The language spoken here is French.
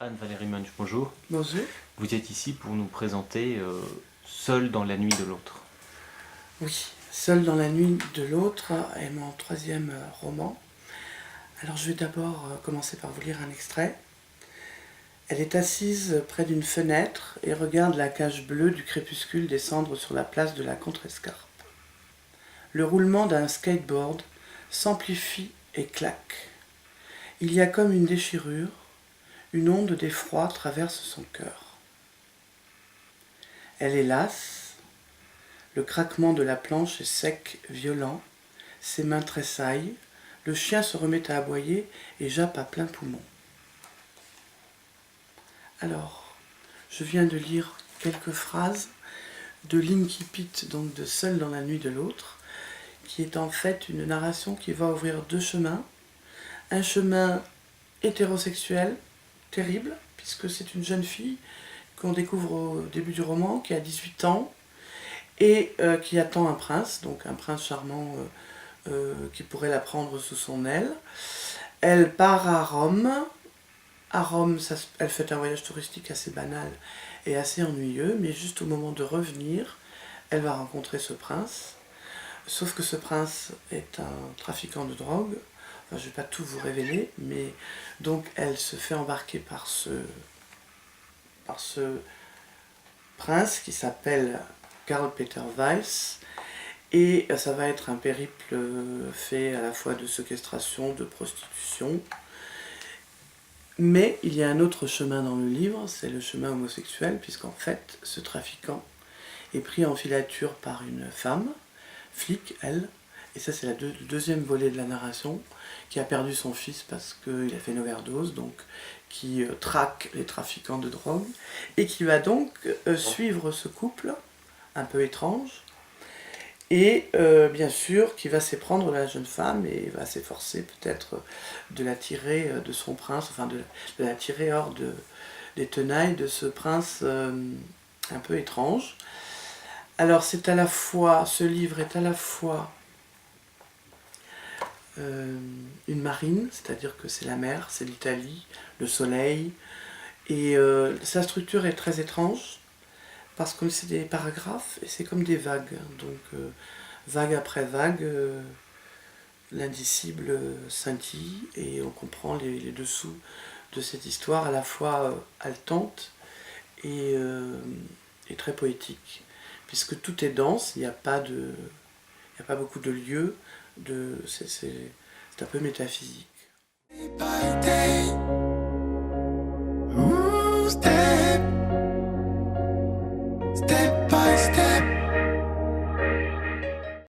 Anne-Valérie Munch, bonjour. Bonjour. Vous êtes ici pour nous présenter Seul dans la nuit de l'autre. Oui, Seul dans la nuit de l'autre est mon troisième roman. Alors je vais d'abord commencer par vous lire un extrait. Elle est assise près d'une fenêtre et regarde la cage bleue du crépuscule descendre sur la place de la Contrescarpe. Le roulement d'un skateboard s'amplifie et claque. Il y a comme une déchirure, une onde d'effroi traverse son cœur. Elle est lasse, le craquement de la planche est sec, violent, ses mains tressaillent, le chien se remet à aboyer et jappe à plein poumon. Alors, je viens de lire quelques phrases de l'Incipit, donc de Seul dans la nuit de l'autre, qui est en fait une narration qui va ouvrir deux chemins. Un chemin hétérosexuel, terrible, puisque c'est une jeune fille qu'on découvre au début du roman, qui a 18 ans, et qui attend un prince, donc un prince charmant qui pourrait la prendre sous son aile. Elle part à Rome. À Rome, elle fait un voyage touristique assez banal et assez ennuyeux, mais juste au moment de revenir, elle va rencontrer ce prince. Sauf que ce prince est un trafiquant de drogue. Enfin, je ne vais pas tout vous révéler, mais donc elle se fait embarquer par ce prince qui s'appelle Karl Peter Weiss, et ça va être un périple fait à la fois de séquestration, de prostitution. Mais il y a un autre chemin dans le livre, c'est le chemin homosexuel, puisqu'en fait, ce trafiquant est pris en filature par une femme, flic, elle, et ça c'est le deuxième volet de la narration, qui a perdu son fils parce qu'il a fait une overdose, donc qui traque les trafiquants de drogue, et qui va donc suivre ce couple, un peu étrange, et bien sûr qui va s'éprendre de la jeune femme et va s'efforcer peut-être de la tirer de son prince, enfin de la tirer hors des tenailles de ce prince un peu étrange. Alors c'est à la fois, ce livre est à la fois une marine, c'est-à-dire que c'est la mer, c'est l'Italie, le soleil, et sa structure est très étrange, parce que c'est des paragraphes et c'est comme des vagues, donc vague après vague, l'indicible scintille et on comprend les dessous de cette histoire à la fois haletante et très poétique, puisque tout est dense, il n'y a pas beaucoup de lieux, c'est un peu métaphysique.